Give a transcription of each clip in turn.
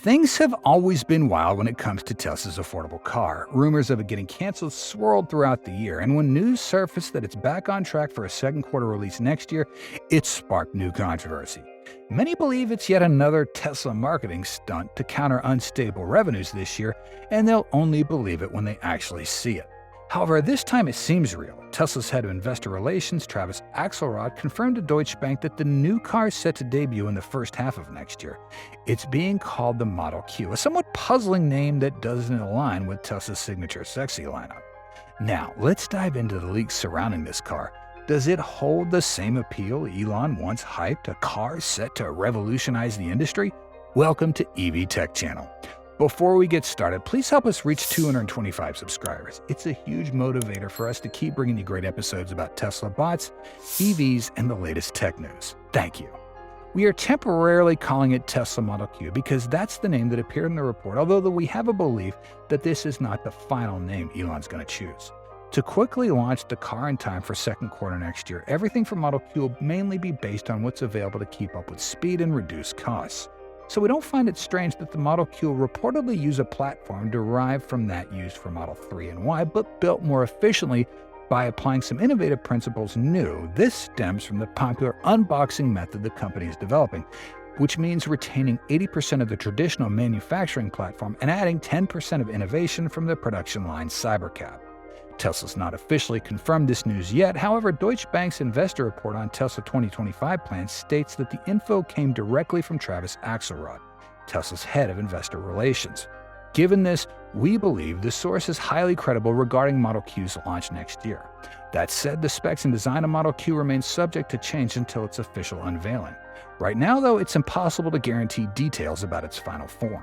Things have always been wild when it comes to Tesla's affordable car. Rumors of it getting canceled swirled throughout the year, and when news surfaced that it's back on track for a second quarter release next year, it sparked new controversy. Many believe it's yet another Tesla marketing stunt to counter unstable revenues this year, and they'll only believe it when they actually see it. However, this time it seems real. Tesla's head of investor relations, Travis Axelrod, confirmed to Deutsche Bank that the new car is set to debut in the first half of next year. It's being called the Model Q, a somewhat puzzling name that doesn't align with Tesla's signature sexy lineup. Now, let's dive into the leaks surrounding this car. Does it hold the same appeal Elon once hyped, a car set to revolutionize the industry? Welcome to evtech channel. Before we get started, please help us reach 225 subscribers. It's a huge motivator for us to keep bringing you great episodes about Tesla bots, EVs, and the latest tech news. Thank you. We are temporarily calling it Tesla Model Q because that's the name that appeared in the report, although we have a belief that this is not the final name Elon's going to choose. To quickly launch the car in time for second quarter next year, everything from Model Q will mainly be based on what's available to keep up with speed and reduce costs. So we don't find it strange that the Model Q will reportedly use a platform derived from that used for Model 3 and Y, but built more efficiently by applying some innovative principles new. This stems from the popular unboxing method the company is developing, which means retaining 80% of the traditional manufacturing platform and adding 10% of innovation from the production line Cybercab. Tesla's not officially confirmed this news yet. However, Deutsche Bank's investor report on Tesla 2025 plans states that the info came directly from Travis Axelrod, Tesla's head of investor relations. Given this, we believe the source is highly credible regarding Model Q's launch next year. That said, the specs and design of Model Q remain subject to change until its official unveiling. Right now, though, it's impossible to guarantee details about its final form.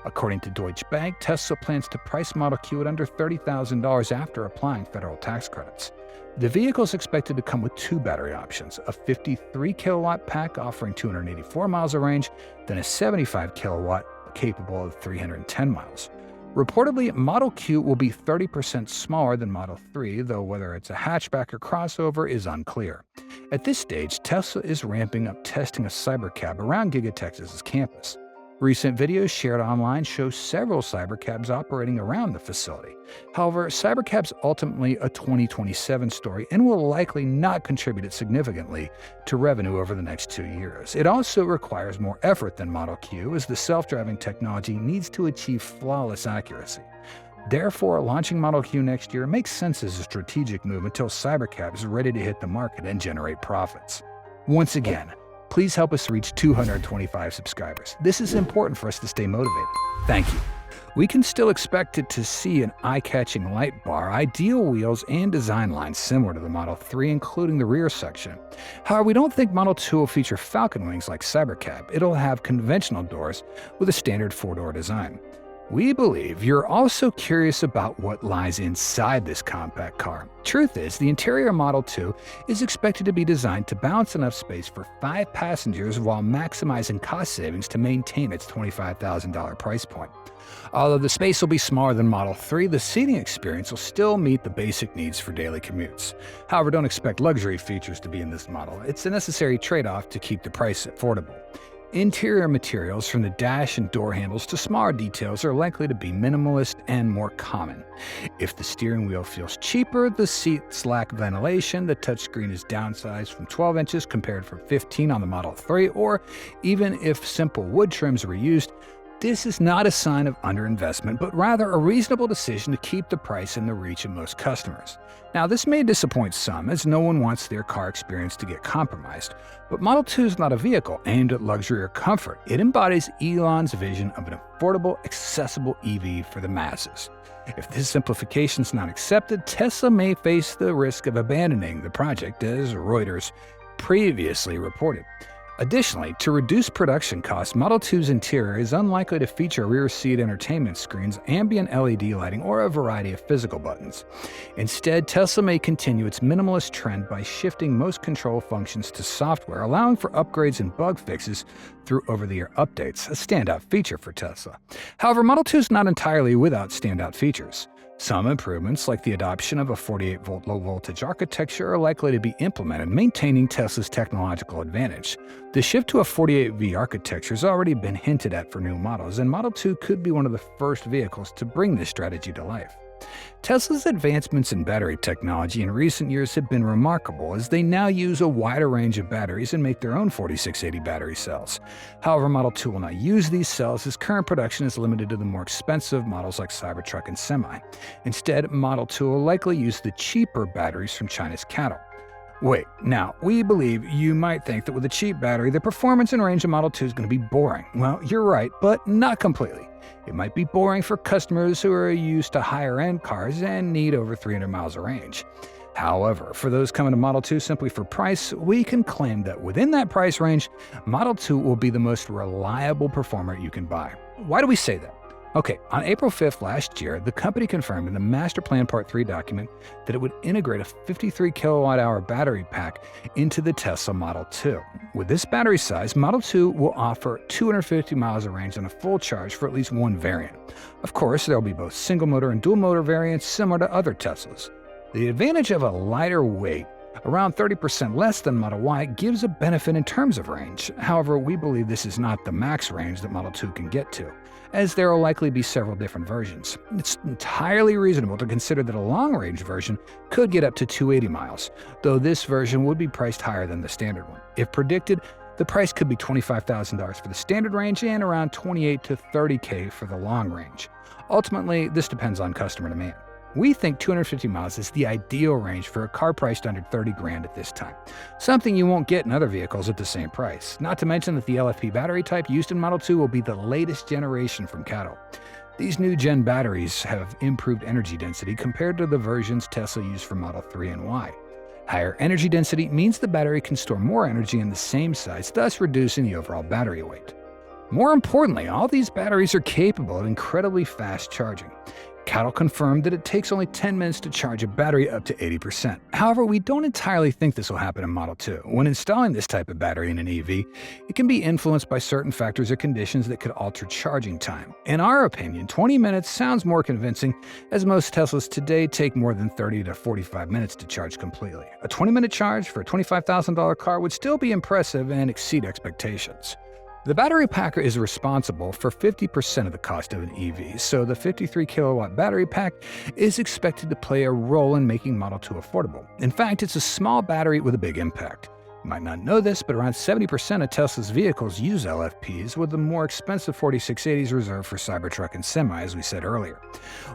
According to Deutsche Bank, Tesla plans to price Model Q at under $30,000 after applying federal tax credits. The vehicle is expected to come with two battery options, a 53 kilowatt pack offering 284 miles of range, then a 75 kilowatt capable of 310 miles. Reportedly, Model Q will be 30% smaller than Model 3, though whether it's a hatchback or crossover is unclear. At this stage, Tesla is ramping up testing a Cybercab around Giga Texas's campus. Recent videos shared online show several Cybercabs operating around the facility. However, Cybercab's ultimately a 2027 story and will likely not contribute significantly to revenue over the next 2 years. It also requires more effort than Model Q, as the self-driving technology needs to achieve flawless accuracy. Therefore, launching Model Q next year makes sense as a strategic move until Cybercab is ready to hit the market and generate profits. Once again, please help us reach 225 subscribers. This is important for us to stay motivated. Thank you. We can still expect it to see an eye-catching light bar, ideal wheels, and design lines similar to the Model 3, including the rear section. However, we don't think Model 2 will feature falcon wings like Cybercab. It'll have conventional doors with a standard four-door design. We believe you're also curious about what lies inside this compact car. Truth is, the interior Model 2 is expected to be designed to balance enough space for 5 passengers while maximizing cost savings to maintain its $25,000 price point. Although the space will be smaller than Model 3, the seating experience will still meet the basic needs for daily commutes. However, don't expect luxury features to be in this model. It's a necessary trade-off to keep the price affordable. Interior materials from the dash and door handles to smaller details are likely to be minimalist and more common. If the steering wheel feels cheaper, the seats lack ventilation, the touchscreen is downsized from 12 inches compared from 15 on the Model 3, or even if simple wood trims were used, this is not a sign of underinvestment, but rather a reasonable decision to keep the price in the reach of most customers. Now, this may disappoint some, as no one wants their car experience to get compromised, but Model 2 is not a vehicle aimed at luxury or comfort. It embodies Elon's vision of an affordable, accessible EV for the masses. If this simplification is not accepted, Tesla may face the risk of abandoning the project, as Reuters previously reported. Additionally, to reduce production costs, Model 2's interior is unlikely to feature rear seat entertainment screens, ambient LED lighting, or a variety of physical buttons. Instead, Tesla may continue its minimalist trend by shifting most control functions to software, allowing for upgrades and bug fixes through over-the-air updates, a standout feature for Tesla. However, Model 2 is not entirely without standout features. Some improvements, like the adoption of a 48-volt low-voltage architecture, are likely to be implemented, maintaining Tesla's technological advantage. The shift to a 48V architecture has already been hinted at for new models, and Model 2 could be one of the first vehicles to bring this strategy to life. Tesla's advancements in battery technology in recent years have been remarkable, as they now use a wider range of batteries and make their own 4680 battery cells. However, Model 2 will not use these cells, as current production is limited to the more expensive models like Cybertruck and Semi. Instead, Model 2 will likely use the cheaper batteries from China's CATL. Wait, now, we believe you might think that with a cheap battery, the performance and range of Model 2 is going to be boring. Well, you're right, but not completely. It might be boring for customers who are used to higher-end cars and need over 300 miles of range. However, for those coming to Model 2 simply for price, we can claim that within that price range, Model 2 will be the most reliable performer you can buy. Why do we say that? Okay, on April 5th last year, the company confirmed in the Master Plan Part 3 document that it would integrate a 53 kilowatt-hour battery pack into the Tesla Model 2. With this battery size, Model 2 will offer 250 miles of range on a full charge for at least one variant. Of course, there will be both single-motor and dual-motor variants similar to other Teslas. The advantage of a lighter weight, around 30% less than Model Y, gives a benefit in terms of range. However, we believe this is not the max range that Model 2 can get to, as there will likely be several different versions. It's entirely reasonable to consider that a long-range version could get up to 280 miles, though this version would be priced higher than the standard one. If predicted, the price could be $25,000 for the standard range and around $28,000 to $30,000 for the long range. Ultimately, this depends on customer demand. We think 250 miles is the ideal range for a car priced under $30,000 at this time, something you won't get in other vehicles at the same price. Not to mention that the LFP battery type used in Model 2 will be the latest generation from CATL. These new gen batteries have improved energy density compared to the versions Tesla used for Model 3 and Y. Higher energy density means the battery can store more energy in the same size, thus reducing the overall battery weight. More importantly, all these batteries are capable of incredibly fast charging. CATL confirmed that it takes only 10 minutes to charge a battery up to 80%. However, we don't entirely think this will happen in Model 2. When installing this type of battery in an EV, it can be influenced by certain factors or conditions that could alter charging time. In our opinion, 20 minutes sounds more convincing, as most Teslas today take more than 30 to 45 minutes to charge completely. A 20-minute charge for a $25,000 car would still be impressive and exceed expectations. The battery packer is responsible for 50% of the cost of an EV, so the 53 kilowatt battery pack is expected to play a role in making Model 2 affordable. In fact, it's a small battery with a big impact. You might not know this, but around 70% of Tesla's vehicles use LFPs, with the more expensive 4680s reserved for Cybertruck and Semi, as we said earlier.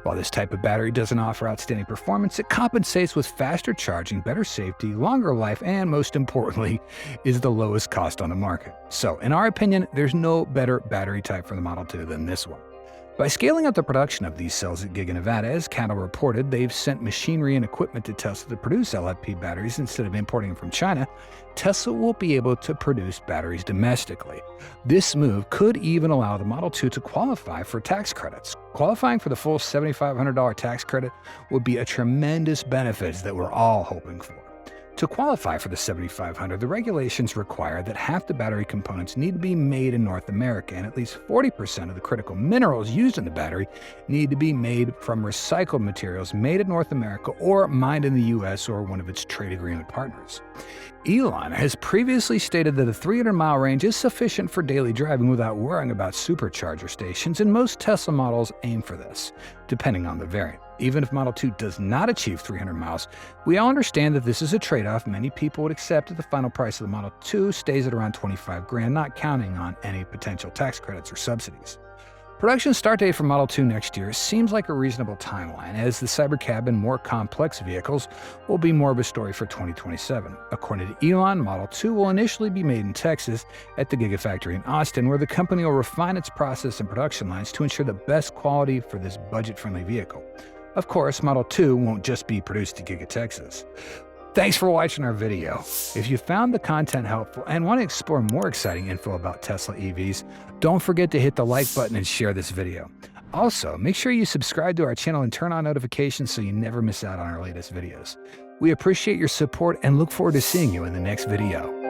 While this type of battery doesn't offer outstanding performance, it compensates with faster charging, better safety, longer life, and most importantly, is the lowest cost on the market. So, in our opinion, there's no better battery type for the Model 2 than this one. By scaling up the production of these cells at Giga Nevada, as CATL reported, they've sent machinery and equipment to Tesla to produce LFP batteries instead of importing them from China. Tesla will be able to produce batteries domestically. This move could even allow the Model 2 to qualify for tax credits. Qualifying for the full $7,500 tax credit would be a tremendous benefit that we're all hoping for. To qualify for the $7,500, the regulations require that half the battery components need to be made in North America, and at least 40% of the critical minerals used in the battery need to be made from recycled materials made in North America or mined in the US or one of its trade agreement partners. Elon has previously stated that a 300-mile range is sufficient for daily driving without worrying about supercharger stations, and most Tesla models aim for this, depending on the variant. Even if Model 2 does not achieve 300 miles, we all understand that this is a trade-off many people would accept if the final price of the Model 2 stays at around $25,000, not counting on any potential tax credits or subsidies. Production start date for Model 2 next year seems like a reasonable timeline, as the Cybercab and more complex vehicles will be more of a story for 2027. According to Elon, Model 2 will initially be made in Texas at the Gigafactory in Austin, where the company will refine its process and production lines to ensure the best quality for this budget-friendly vehicle. Of course, Model 2 won't just be produced at Giga Texas. Thanks for watching our video. If you found the content helpful and want to explore more exciting info about Tesla EVs, don't forget to hit the like button and share this video. Also, make sure you subscribe to our channel and turn on notifications so you never miss out on our latest videos. We appreciate your support and look forward to seeing you in the next video.